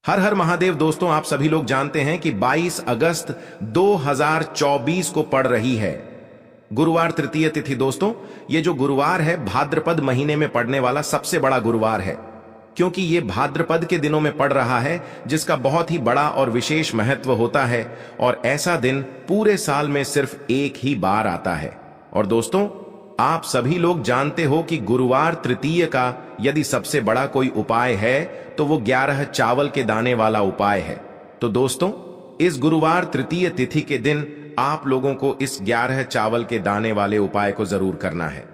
हर हर महादेव। दोस्तों, आप सभी लोग जानते हैं कि 22 अगस्त 2024 को पड़ रही है गुरुवार तृतीय तिथि। दोस्तों, ये जो गुरुवार है भाद्रपद महीने में पड़ने वाला सबसे बड़ा गुरुवार है, क्योंकि ये भाद्रपद के दिनों में पड़ रहा है, जिसका बहुत ही बड़ा और विशेष महत्व होता है। और ऐसा दिन पूरे साल में सिर्फ एक ही बार आता है। और दोस्तों, आप सभी लोग जानते हो कि गुरुवार तृतीय का यदि सबसे बड़ा कोई उपाय है तो वो 11 चावल के दाने वाला उपाय है। तो दोस्तों, इस गुरुवार तृतीय तिथि के दिन आप लोगों को इस 11 चावल के दाने वाले उपाय को जरूर करना है।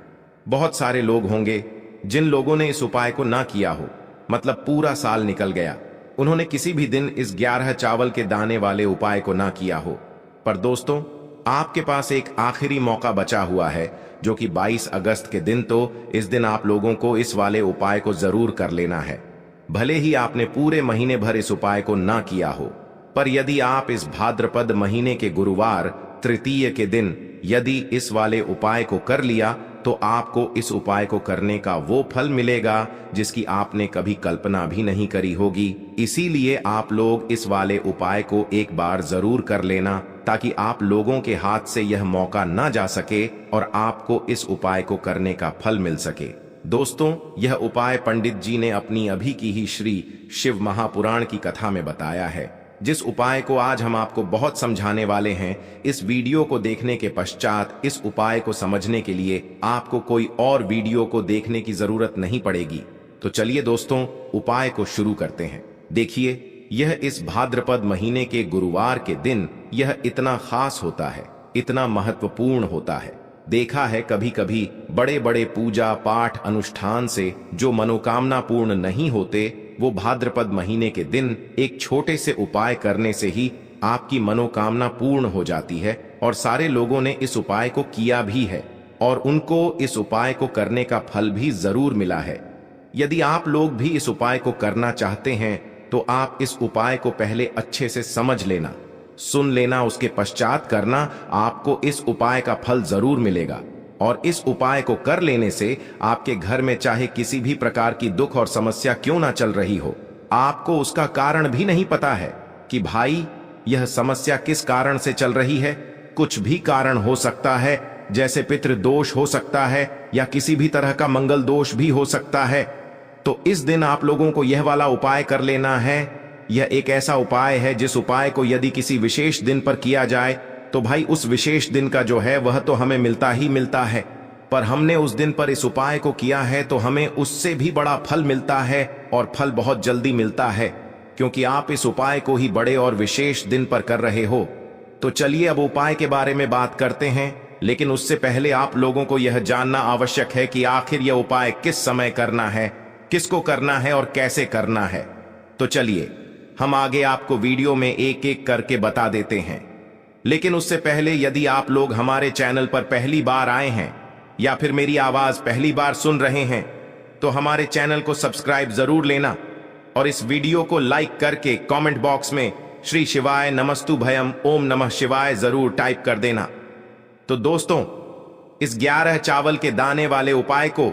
बहुत सारे लोग होंगे जिन लोगों ने इस उपाय को ना किया हो, मतलब पूरा साल निकल गया, उन्होंने किसी भी दिन इस 11 चावल के दाने वाले उपाय को ना किया हो। पर दोस्तों, आपके पास एक आखिरी मौका बचा हुआ है, जो कि 22 अगस्त के दिन। तो इस दिन आप लोगों को इस वाले उपाय को जरूर कर लेना है। भले ही आपने पूरे महीने भर इस उपाय को ना किया हो, पर यदि आप इस भाद्रपद महीने के गुरुवार तृतीय के दिन यदि इस वाले उपाय को कर लिया, तो आपको इस उपाय को करने का वो फल मिलेगा जिसकी आपने कभी कल्पना भी नहीं करी होगी। इसीलिए आप लोग इस वाले उपाय को एक बार जरूर कर लेना, ताकि आप लोगों के हाथ से यह मौका ना जा सके और आपको इस उपाय को करने का फल मिल सके। दोस्तों, यह उपाय पंडित जी ने अपनी अभी की ही श्री शिव महापुराण की कथा में बताया है, जिस उपाय को आज हम आपको बहुत समझाने वाले हैं। इस वीडियो को देखने के पश्चात इस उपाय को समझने के लिए आपको कोई और वीडियो को देखने की जरूरत नहीं पड़ेगी। तो चलिए दोस्तों, उपाय को शुरू करते हैं। देखिए, यह इस भाद्रपद महीने के गुरुवार के दिन यह इतना खास होता है, इतना महत्वपूर्ण होता है। देखा है कभी कभी बड़े बड़े पूजा पाठ अनुष्ठान से जो मनोकामना पूर्ण नहीं होते, वो भाद्रपद महीने के दिन एक छोटे से उपाय करने से ही आपकी मनोकामना पूर्ण हो जाती है। और सारे लोगों ने इस उपाय को किया भी है और उनको इस उपाय को करने का फल भी जरूर मिला है। यदि आप लोग भी इस उपाय को करना चाहते हैं तो आप इस उपाय को पहले अच्छे से समझ लेना, सुन लेना, उसके पश्चात करना। आपको इस उपाय का फल जरूर मिलेगा। और इस उपाय को कर लेने से आपके घर में चाहे किसी भी प्रकार की दुख और समस्या क्यों ना चल रही हो, आपको उसका कारण भी नहीं पता है कि भाई यह समस्या किस कारण से चल रही है। कुछ भी कारण हो सकता है, जैसे पितृ दोष हो सकता है या किसी भी तरह का मंगल दोष भी हो सकता है। तो इस दिन आप लोगों को यह वाला उपाय कर लेना है। यह एक ऐसा उपाय है जिस उपाय को यदि किसी विशेष दिन पर किया जाए तो भाई उस विशेष दिन का जो है वह तो हमें मिलता ही मिलता है, पर हमने उस दिन पर इस उपाय को किया है तो हमें उससे भी बड़ा फल मिलता है, और फल बहुत जल्दी मिलता है, क्योंकि आप इस उपाय को ही बड़े और विशेष दिन पर कर रहे हो। तो चलिए अब उपाय के बारे में बात करते हैं, लेकिन उससे पहले आप लोगों को यह जानना आवश्यक है कि आखिर यह उपाय किस समय करना है, किसको करना है और कैसे करना है। तो चलिए हम आगे आपको वीडियो में एक एक करके बता देते हैं। लेकिन उससे पहले यदि आप लोग हमारे चैनल पर पहली बार आए हैं या फिर मेरी आवाज पहली बार सुन रहे हैं, तो हमारे चैनल को सब्सक्राइब जरूर लेना और इस वीडियो को लाइक करके कमेंट बॉक्स में श्री शिवाय नमस्तु भयम ओम नमः शिवाय जरूर टाइप कर देना। तो दोस्तों, इस 11 चावल के दाने वाले उपाय को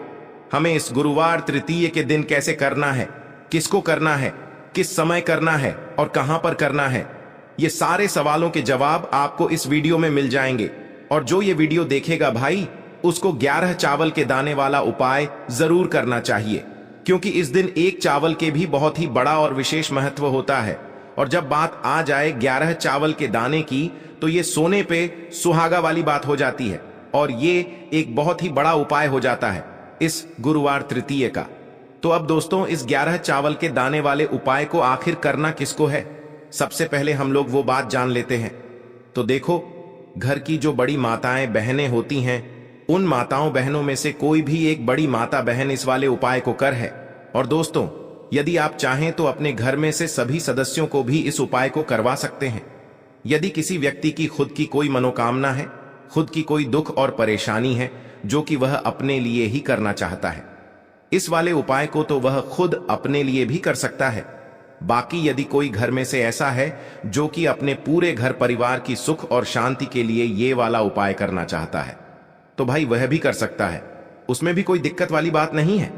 हमें इस गुरुवार तृतीय के दिन कैसे करना है, किसको करना है, किस समय करना है और कहां पर करना है, ये सारे सवालों के जवाब आपको इस वीडियो में मिल जाएंगे। और जो ये वीडियो देखेगा भाई, उसको 11 चावल के दाने वाला उपाय जरूर करना चाहिए, क्योंकि इस दिन एक चावल के भी बहुत ही बड़ा और विशेष महत्व होता है। और जब बात आ जाए 11 चावल के दाने की, तो ये सोने पे सुहागा वाली बात हो जाती है और ये एक बहुत ही बड़ा उपाय हो जाता है इस गुरुवार तृतीय का। तो अब दोस्तों, इस 11 चावल के दाने वाले उपाय को आखिर करना किसको है, सबसे पहले हम लोग वो बात जान लेते हैं। तो देखो, घर की जो बड़ी माताएं बहनें होती हैं, उन माताओं बहनों में से कोई भी एक बड़ी माता बहन इस वाले उपाय को कर है। और दोस्तों, यदि आप चाहें तो अपने घर में से सभी सदस्यों को भी इस उपाय को करवा सकते हैं। यदि किसी व्यक्ति की खुद की कोई मनोकामना है, खुद की कोई दुख और परेशानी है जो कि वह अपने लिए ही करना चाहता है, इस वाले उपाय को तो वह खुद अपने लिए भी कर सकता है। बाकी यदि कोई घर में से ऐसा है जो कि अपने पूरे घर परिवार की सुख और शांति के लिए ये वाला उपाय करना चाहता है, तो भाई वह भी कर सकता है, उसमें भी कोई दिक्कत वाली बात नहीं है।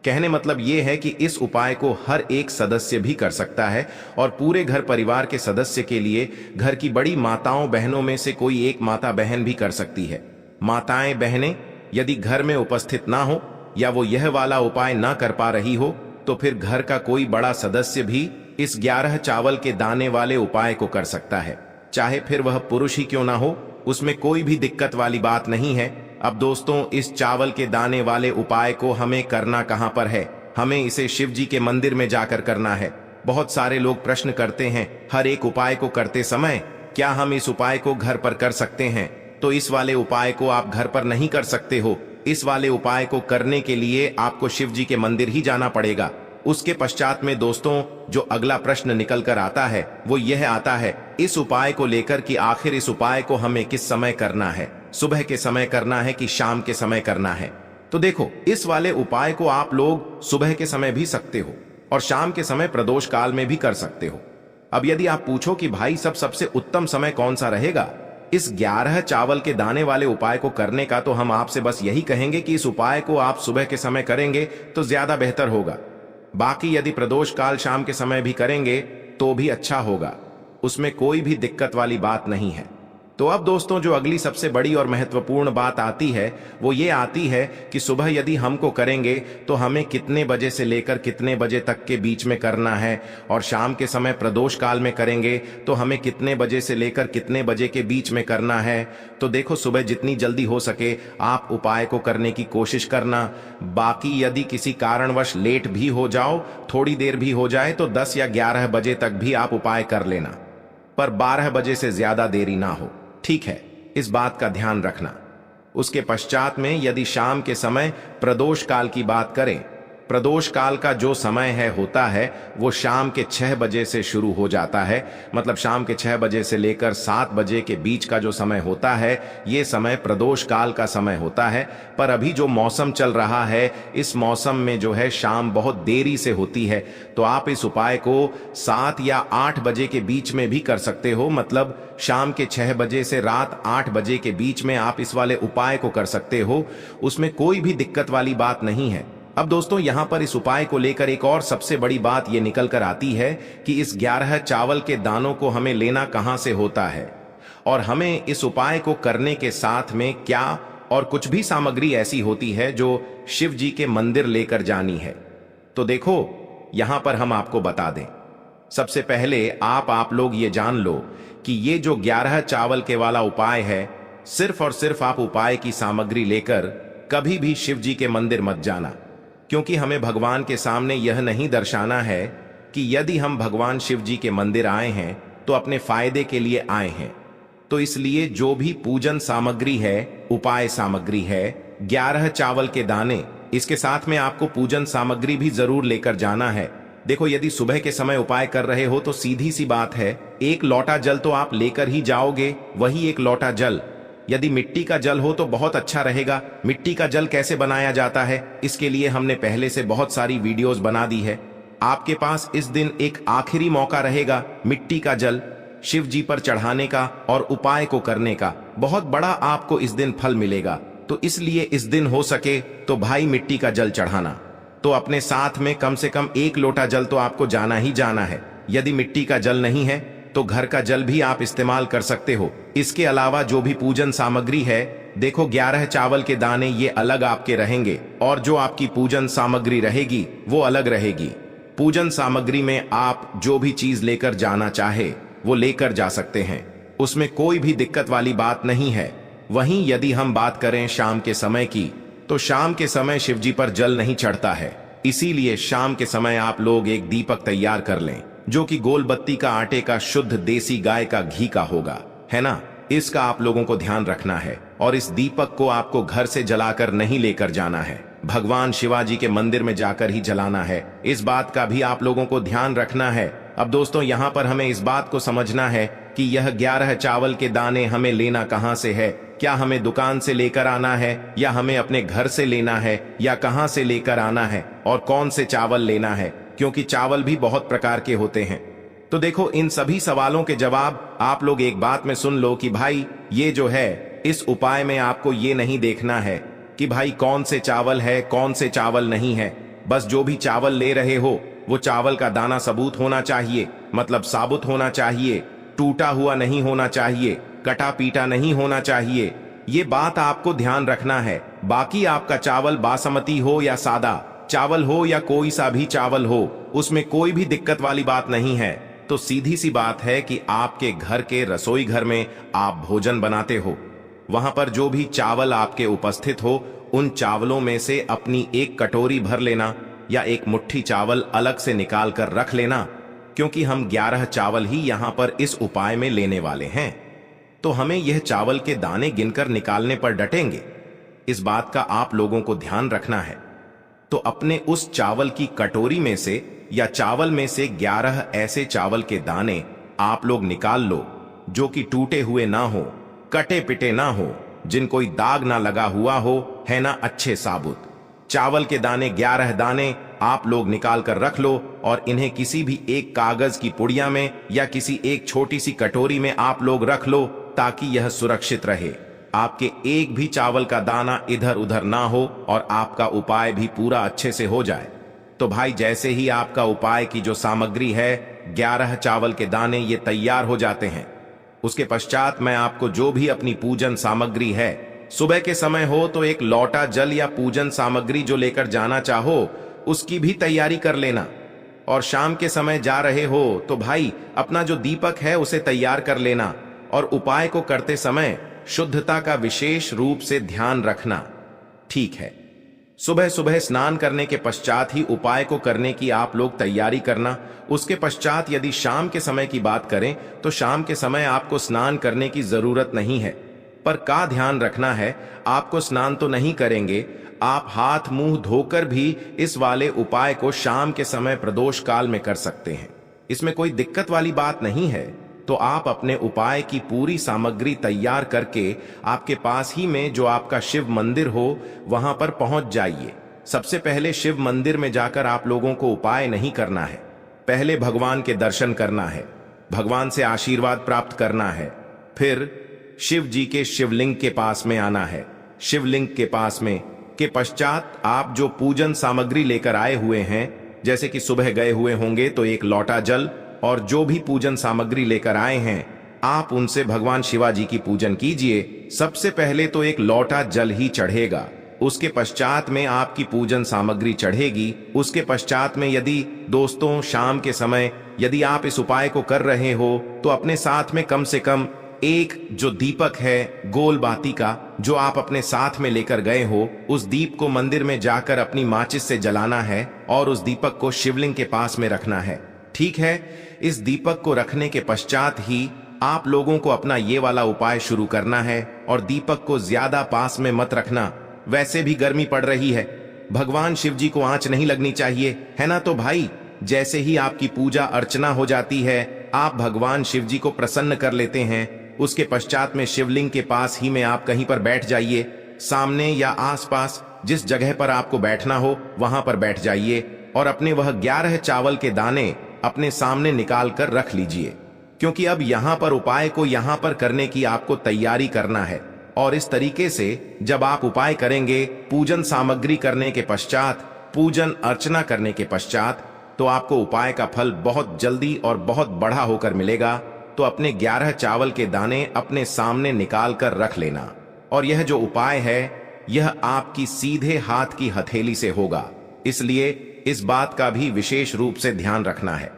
कहने मतलब ये है कि इस उपाय को हर एक सदस्य भी कर सकता है और पूरे घर परिवार के सदस्य के लिए घर की बड़ी माताओं बहनों में से कोई एक माता बहन भी कर सकती है। माताएं बहनें यदि घर में उपस्थित ना हो या वो यह वाला उपाय ना कर पा रही हो तो फिर घर का कोई बड़ा सदस्य भी इस 11 चावल के दाने वाले उपाय को कर सकता है, चाहे फिर वह पुरुष ही क्यों ना हो, उसमें कोई भी दिक्कत वाली बात नहीं है। अब दोस्तों, इस चावल के दाने वाले उपाय को हमें करना कहां पर है? हमें इसे शिव जी के मंदिर में जाकर करना है। बहुत सारे लोग प्रश्न करते हैं हर एक उपाय को करते समय क्या हम इस उपाय को घर पर कर सकते हैं? तो इस वाले उपाय को आप घर पर नहीं कर सकते हो। इस वाले उपाय को करने के लिए आपको शिव जी के मंदिर ही जाना पड़ेगा। उसके पश्चात में दोस्तों जो अगला प्रश्न निकल कर आता है वो यह आता है इस उपाय को लेकर कि आखिर इस उपाय को हमें किस समय करना है, सुबह के समय करना है कि शाम के समय करना है? तो देखो, इस वाले उपाय को आप लोग सुबह के समय भी सकते हो और शाम के समय प्रदोष काल में भी कर सकते हो। अब यदि आप पूछो कि भाई सबसे उत्तम समय कौन सा रहेगा इस 11 चावल के दाने वाले उपाय को करने का, तो हम आपसे बस यही कहेंगे कि इस उपाय को आप सुबह के समय करेंगे तो ज्यादा बेहतर होगा। बाकी यदि प्रदोष काल शाम के समय भी करेंगे तो भी अच्छा होगा, उसमें कोई भी दिक्कत वाली बात नहीं है। तो अब दोस्तों जो अगली सबसे बड़ी और महत्वपूर्ण बात आती है वो ये आती है कि सुबह यदि हमको करेंगे तो हमें कितने बजे से लेकर कितने बजे तक के बीच में करना है, और शाम के समय प्रदोष काल में करेंगे तो हमें कितने बजे से लेकर कितने बजे के बीच में करना है। तो देखो, सुबह जितनी जल्दी हो सके आप उपाय को करने की कोशिश करना। बाकी यदि किसी कारणवश लेट भी हो जाओ, थोड़ी देर भी हो जाए, तो 10 या 11 बजे तक भी आप उपाय कर लेना, पर 12 बजे से ज्यादा देरी ना हो, ठीक है? इस बात का ध्यान रखना। उसके पश्चात में यदि शाम के समय प्रदोष काल की बात करें, प्रदोष काल का जो समय होता है वो शाम के 6 बजे से शुरू हो जाता है। मतलब शाम के 6 बजे से लेकर 7 बजे के बीच का जो समय होता है ये समय प्रदोष काल का समय होता है। पर अभी जो मौसम चल रहा है इस मौसम में जो है शाम बहुत देरी से होती है, तो आप इस उपाय को 7 या 8 बजे के बीच में भी कर सकते हो। मतलब शाम के 6 बजे से रात 8 बजे के बीच में आप इस वाले उपाय को कर सकते हो, उसमें कोई भी दिक्कत वाली बात नहीं है। अब दोस्तों यहां पर इस उपाय को लेकर एक और सबसे बड़ी बात यह निकल कर आती है कि इस 11 चावल के दानों को हमें लेना कहां से होता है, और हमें इस उपाय को करने के साथ में क्या और कुछ भी सामग्री ऐसी होती है जो शिव जी के मंदिर लेकर जानी है। तो देखो यहां पर हम आपको बता दें, सबसे पहले आप लोग ये जान लो कि ये जो 11 चावल के वाला उपाय है, सिर्फ और सिर्फ आप उपाय की सामग्री लेकर कभी भी शिव जी के मंदिर मत जाना, क्योंकि हमें भगवान के सामने यह नहीं दर्शाना है कि यदि हम भगवान शिव जी के मंदिर आए हैं तो अपने फायदे के लिए आए हैं। तो इसलिए जो भी पूजन सामग्री है, उपाय सामग्री है, 11 चावल के दाने, इसके साथ में आपको पूजन सामग्री भी जरूर लेकर जाना है। देखो, यदि सुबह के समय उपाय कर रहे हो तो सीधी सी बात है, एक लोटा जल तो आप लेकर ही जाओगे, वही एक लोटा जल। यदि मिट्टी का जल हो तो बहुत अच्छा रहेगा। मिट्टी का जल कैसे बनाया जाता है इसके लिए हमने पहले से बहुत सारी वीडियोस बना दी है। आपके पास इस दिन एक आखिरी मौका रहेगा मिट्टी का जल शिव जी पर चढ़ाने का और उपाय को करने का। बहुत बड़ा आपको इस दिन फल मिलेगा, तो इसलिए इस दिन हो सके तो भाई मिट्टी का जल चढ़ाना। तो अपने साथ में कम से कम 1 लोटा जल तो आपको जाना ही जाना है। यदि मिट्टी का जल नहीं है तो घर का जल भी आप इस्तेमाल कर सकते हो। इसके अलावा जो भी पूजन सामग्री है, देखो 11 चावल के दाने ये अलग आपके रहेंगे और जो आपकी पूजन सामग्री रहेगी वो अलग रहेगी। पूजन सामग्री में आप जो भी चीज लेकर जाना चाहे वो लेकर जा सकते हैं, उसमें कोई भी दिक्कत वाली बात नहीं है। वहीं यदि हम बात करें शाम के समय की, तो शाम के समय शिव जी पर जल नहीं चढ़ता है, इसीलिए शाम के समय आप लोग एक दीपक तैयार कर लें जो कि गोल बत्ती का आटे का शुद्ध देसी गाय का घी का होगा, है ना? इसका आप लोगों को ध्यान रखना है और इस दीपक को आपको घर से जलाकर नहीं लेकर जाना है, भगवान शिवाजी के मंदिर में जाकर ही जलाना है। इस बात का भी आप लोगों को ध्यान रखना है। अब दोस्तों यहाँ पर हमें इस बात को समझना है कि यह 11 चावल के दाने हमें लेना कहाँ से है। क्या हमें दुकान से लेकर आना है या हमें अपने घर से लेना है या कहाँ से लेकर आना है और कौन से चावल लेना है, क्योंकि चावल भी बहुत प्रकार के होते हैं। तो देखो, इन सभी सवालों के जवाब आप लोग एक बात में सुन लो कि भाई ये जो है इस उपाय में आपको ये नहीं देखना है कि भाई कौन से चावल है कौन से चावल नहीं है। बस जो भी चावल ले रहे हो वो चावल का दाना सबूत होना चाहिए, मतलब साबुत होना चाहिए, टूटा हुआ नहीं होना चाहिए, कटा पीटा नहीं होना चाहिए। ये बात आपको ध्यान रखना है। बाकी आपका चावल बासमती हो या सादा चावल हो या कोई सा भी चावल हो, उसमें कोई भी दिक्कत वाली बात नहीं है। तो सीधी सी बात है कि आपके घर के रसोई घर में आप भोजन बनाते हो, वहां पर जो भी चावल आपके उपस्थित हो उन चावलों में से अपनी एक कटोरी भर लेना या एक मुट्ठी चावल अलग से निकाल कर रख लेना, क्योंकि हम 11 चावल ही यहां पर इस उपाय में लेने वाले हैं। तो हमें यह चावल के दाने गिनकर निकालने पर डटेंगे। इस बात का आप लोगों को ध्यान रखना है। तो अपने उस चावल की कटोरी में से या चावल में से 11 ऐसे चावल के दाने आप लोग निकाल लो जो कि टूटे हुए ना हो, कटे पिटे ना हो, जिन कोई दाग ना लगा हुआ हो, है ना, अच्छे साबुत चावल के दाने 11 दाने आप लोग निकाल कर रख लो और इन्हें किसी भी एक कागज की पुड़िया में या किसी एक छोटी सी कटोरी में आप लोग रख लो, ताकि यह सुरक्षित रहे। आपके एक भी चावल का दाना इधर उधर ना हो और आपका उपाय भी पूरा अच्छे से हो जाए। तो भाई जैसे ही आपका उपाय की जो सामग्री है 11 चावल के दाने ये तैयार हो जाते हैं, उसके पश्चात मैं आपको जो भी अपनी पूजन सामग्री है, सुबह के समय हो तो एक लौटा जल या पूजन सामग्री जो लेकर जाना चाहो उसकी भी तैयारी कर लेना, और शाम के समय जा रहे हो तो भाई अपना जो दीपक है उसे तैयार कर लेना। और उपाय को करते समय शुद्धता का विशेष रूप से ध्यान रखना, ठीक है। सुबह सुबह स्नान करने के पश्चात ही उपाय को करने की आप लोग तैयारी करना। उसके पश्चात यदि शाम के समय की बात करें तो शाम के समय आपको स्नान करने की जरूरत नहीं है, पर का ध्यान रखना है, आपको स्नान तो नहीं करेंगे, आप हाथ मुंह धोकर भी इस वाले उपाय को शाम के समय प्रदोष काल में कर सकते हैं। इसमें कोई दिक्कत वाली बात नहीं है। तो आप अपने उपाय की पूरी सामग्री तैयार करके आपके पास ही में जो आपका शिव मंदिर हो वहां पर पहुंच जाइए। सबसे पहले शिव मंदिर में जाकर आप लोगों को उपाय नहीं करना है, पहले भगवान के दर्शन करना है, भगवान से आशीर्वाद प्राप्त करना है, फिर शिव जी के शिवलिंग के पास में आना है। शिवलिंग के पास में के पश्चात आप जो पूजन सामग्री लेकर आए हुए हैं, जैसे कि सुबह गए हुए होंगे तो एक लौटा जल और जो भी पूजन सामग्री लेकर आए हैं आप उनसे भगवान शिवाजी की पूजन कीजिए। सबसे पहले तो एक लौटा जल ही चढ़ेगा, उसके पश्चात में आपकी पूजन सामग्री चढ़ेगी। उसके पश्चात में यदि दोस्तों शाम के समय यदि आप इस उपाय को कर रहे हो तो अपने साथ में कम से कम एक जो दीपक है गोल बाती का जो आप अपने साथ में लेकर गए हो, उस दीप को मंदिर में जाकर अपनी माचिस से जलाना है और उस दीपक को शिवलिंग के पास में रखना है, ठीक है। इस दीपक को रखने के पश्चात ही आप लोगों को अपना ये वाला उपाय शुरू करना है और दीपक को ज्यादा पास में मत रखना, वैसे भी गर्मी पड़ रही है, भगवान शिव जी को आंच नहीं लगनी चाहिए, है ना। तो भाई जैसे ही आपकी पूजा अर्चना हो जाती है आप भगवान शिव जी को प्रसन्न कर लेते हैं। उसके पश्चात में शिवलिंग के पास ही में आप कहीं पर बैठ जाइए, सामने या आसपास जिस जगह पर आपको बैठना हो वहां पर बैठ जाइए और अपने वह 11 चावल के दाने अपने सामने निकाल कर रख लीजिए, क्योंकि अब यहां पर उपाय को यहां पर करने की आपको तैयारी करना है। और इस तरीके से जब आप उपाय करेंगे, पूजन सामग्री करने के पश्चात, पूजन अर्चना करने के पश्चात, तो आपको उपाय का फल बहुत जल्दी और बहुत बड़ा होकर मिलेगा। तो अपने 11 चावल के दाने अपने सामने निकाल कर रख लेना। और यह जो उपाय है यह आपकी सीधे हाथ की हथेली से होगा, इसलिए इस बात का भी विशेष रूप से ध्यान रखना है।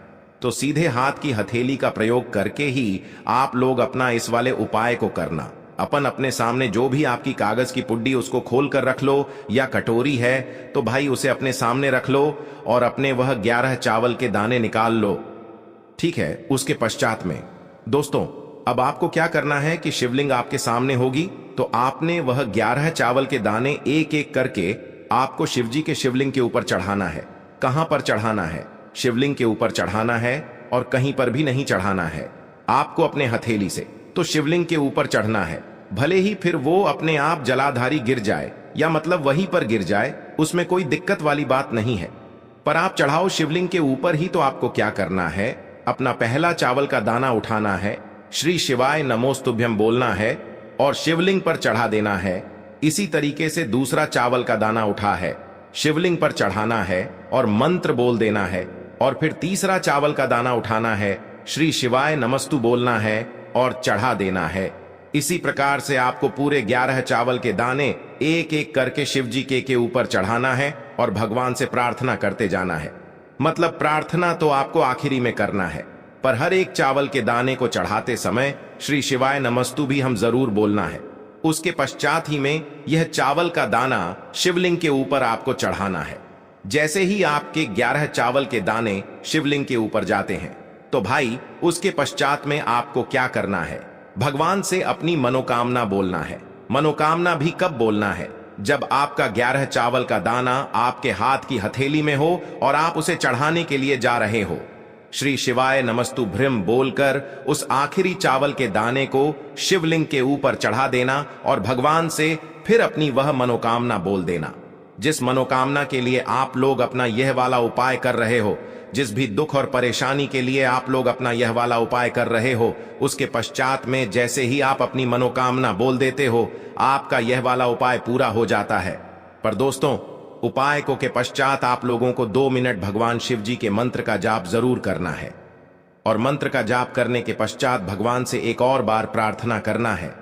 तो सीधे हाथ की हथेली का प्रयोग करके ही आप लोग अपना इस वाले उपाय को करना। अपने सामने जो भी आपकी कागज की पुड्डी उसको खोल कर रख लो, या कटोरी है तो भाई उसे अपने सामने रख लो और अपने वह 11 चावल के दाने निकाल लो, ठीक है। उसके पश्चात में दोस्तों अब आपको क्या करना है कि शिवलिंग आपके सामने होगी, तो आपने वह 11 चावल के दाने एक एक करके आपको शिवजी के शिवलिंग के ऊपर चढ़ाना है। कहां पर चढ़ाना है? शिवलिंग के ऊपर चढ़ाना है और कहीं पर भी नहीं चढ़ाना है, आपको अपने हथेली से तो शिवलिंग के ऊपर चढ़ना है। भले ही फिर वो अपने आप जलाधारी गिर जाए या मतलब वहीं पर गिर जाए, उसमें कोई दिक्कत वाली बात नहीं है, पर आप चढ़ाओ शिवलिंग के ऊपर ही। तो आपको क्या करना है, अपना पहला चावल का दाना उठाना है, श्री शिवाय नमोस्तुभ्यम बोलना है और शिवलिंग पर चढ़ा देना है। इसी तरीके से दूसरा चावल का दाना उठा है, शिवलिंग पर चढ़ाना है और मंत्र बोल देना है, और फिर तीसरा चावल का दाना उठाना है, श्री शिवाय नमस्तु बोलना है और चढ़ा देना है। इसी प्रकार से आपको पूरे 11 चावल के दाने एक एक करके शिव जी के ऊपर चढ़ाना है और भगवान से प्रार्थना करते जाना है। मतलब प्रार्थना तो आपको आखिरी में करना है, पर हर एक चावल के दाने को चढ़ाते समय श्री शिवाय नमस्तु भी हम जरूर बोलना है। उसके पश्चात ही में यह चावल का दाना शिवलिंग के ऊपर आपको चढ़ाना है। जैसे ही आपके 11 चावल के दाने शिवलिंग के ऊपर जाते हैं तो भाई उसके पश्चात में आपको क्या करना है, भगवान से अपनी मनोकामना बोलना है। मनोकामना भी कब बोलना है, जब आपका 11 चावल का दाना आपके हाथ की हथेली में हो और आप उसे चढ़ाने के लिए जा रहे हो। श्री शिवाय नमस्तु भ्रिम बोलकर उस आखिरी चावल के दाने को शिवलिंग के ऊपर चढ़ा देना और भगवान से फिर अपनी वह मनोकामना बोल देना। जिस मनोकामना के लिए आप लोग अपना यह वाला उपाय कर रहे हो, जिस भी दुख और परेशानी के लिए आप लोग अपना यह वाला उपाय कर रहे हो, उसके पश्चात में जैसे ही आप अपनी मनोकामना बोल देते हो, आपका यह वाला उपाय पूरा हो जाता है। पर दोस्तों, उपाय को के पश्चात आप लोगों को 2 मिनट भगवान शिव जी के मंत्र का जाप जरूर करना है, और मंत्र का जाप करने के पश्चात भगवान से एक और बार प्रार्थना करना है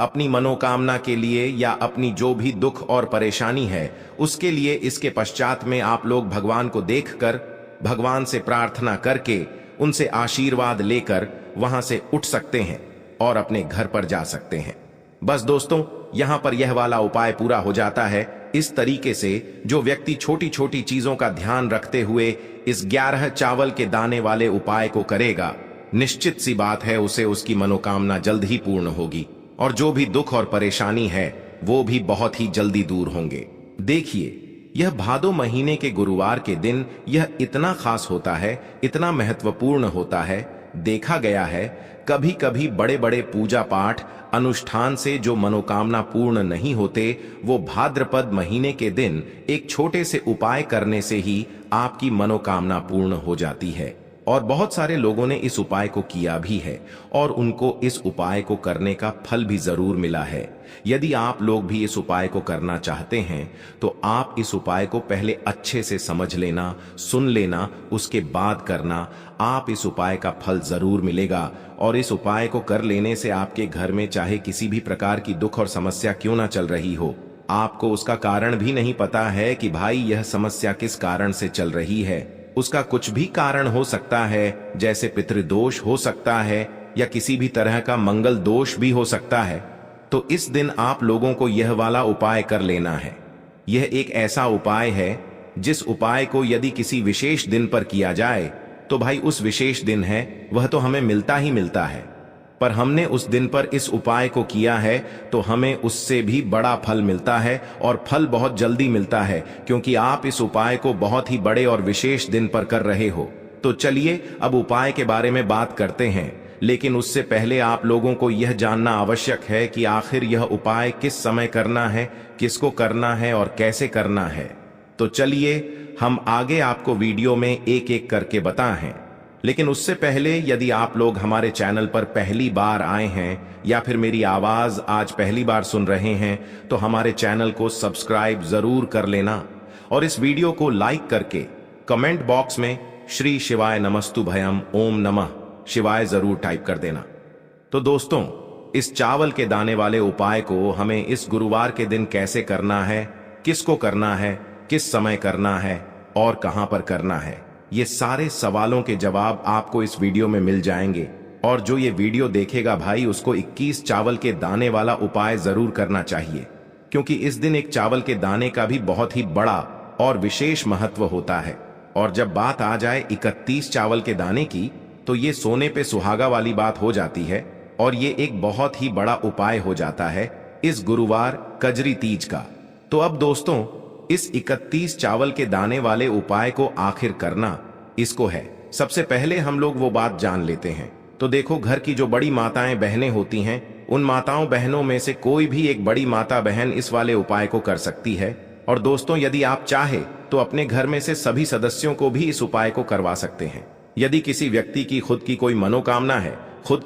अपनी मनोकामना के लिए या अपनी जो भी दुख और परेशानी है उसके लिए। इसके पश्चात में आप लोग भगवान को देखकर भगवान से प्रार्थना करके उनसे आशीर्वाद लेकर वहां से उठ सकते हैं और अपने घर पर जा सकते हैं। बस दोस्तों, यहां पर यह वाला उपाय पूरा हो जाता है। इस तरीके से जो व्यक्ति छोटी छोटी चीजों का ध्यान रखते हुए इस 11 चावल के दाने वाले उपाय को करेगा, निश्चित सी बात है उसे उसकी मनोकामना जल्द ही पूर्ण होगी, और जो भी दुख और परेशानी है वो भी बहुत ही जल्दी दूर होंगे। देखिए, यह भादो महीने के गुरुवार के दिन यह इतना खास होता है, इतना महत्वपूर्ण होता है। देखा गया है कभी कभी बड़े बड़े पूजा पाठ अनुष्ठान से जो मनोकामना पूर्ण नहीं होते, वो भाद्रपद महीने के दिन एक छोटे से उपाय करने से ही आपकी मनोकामना पूर्ण हो जाती है। और बहुत सारे लोगों ने इस उपाय को किया भी है और उनको इस उपाय को करने का फल भी जरूर मिला है। यदि आप लोग भी इस उपाय को करना चाहते हैं तो आप इस उपाय को पहले अच्छे से समझ लेना, सुन लेना, उसके बाद करना। आप इस उपाय का फल जरूर मिलेगा, और इस उपाय को कर लेने से आपके घर में चाहे किसी भी प्रकार की दुख और समस्या क्यों ना चल रही हो, आपको उसका कारण भी नहीं पता है कि भाई यह समस्या किस कारण से चल रही है। उसका कुछ भी कारण हो सकता है, जैसे पितृदोष हो सकता है या किसी भी तरह का मंगल दोष भी हो सकता है। तो इस दिन आप लोगों को यह वाला उपाय कर लेना है। यह एक ऐसा उपाय है जिस उपाय को यदि किसी विशेष दिन पर किया जाए तो भाई उस विशेष दिन है वह तो हमें मिलता ही मिलता है, पर हमने उस दिन पर इस उपाय को किया है तो हमें उससे भी बड़ा फल मिलता है, और फल बहुत जल्दी मिलता है क्योंकि आप इस उपाय को बहुत ही बड़े और विशेष दिन पर कर रहे हो। तो चलिए अब उपाय के बारे में बात करते हैं, लेकिन उससे पहले आप लोगों को यह जानना आवश्यक है कि आखिर यह उपाय किस समय करना है, किसको करना है और कैसे करना है। तो चलिए हम आगे आपको वीडियो में एक एक करके बताएं। लेकिन उससे पहले यदि आप लोग हमारे चैनल पर पहली बार आए हैं या फिर मेरी आवाज आज पहली बार सुन रहे हैं तो हमारे चैनल को सब्सक्राइब जरूर कर लेना, और इस वीडियो को लाइक करके कमेंट बॉक्स में श्री शिवाय नमस्तु भयम ओम नमः शिवाय जरूर टाइप कर देना। तो दोस्तों, इस चावल के दाने वाले उपाय को हमें इस गुरुवार के दिन कैसे करना है, किसको करना है, किस समय करना है और कहां पर करना है, ये सारे सवालों के जवाब आपको इस वीडियो में मिल जाएंगे। और जो ये वीडियो देखेगा भाई उसको 21 चावल के दाने वाला उपाय जरूर करना चाहिए, क्योंकि इस दिन एक चावल के दाने का भी बहुत ही बड़ा और विशेष महत्व होता है। और जब बात आ जाए 31 चावल के दाने की तो ये सोने पे सुहागा वाली बात हो जाती है, और ये एक बहुत ही बड़ा उपाय हो जाता है इस गुरुवार कजरी तीज का। तो अब दोस्तों, इस 31 चावल के दाने वाले उपाय को आखिर करना इसको है। सबसे पहले हम लोग वो बात जान लेते हैं। तो देखो, घर की जो बड़ी माताएं बहनें होती हैं, उन माताओं बहनों में से कोई भी एक बड़ी माता बहन इस वाले उपाय को कर सकती है। और दोस्तों, यदि आप चाहे तो अपने घर में से सभी सदस्यों को भी इस उपाय को करवा सकते हैं। यदि किसी व्यक्ति की खुद की कोई मनोकामना है, खुद की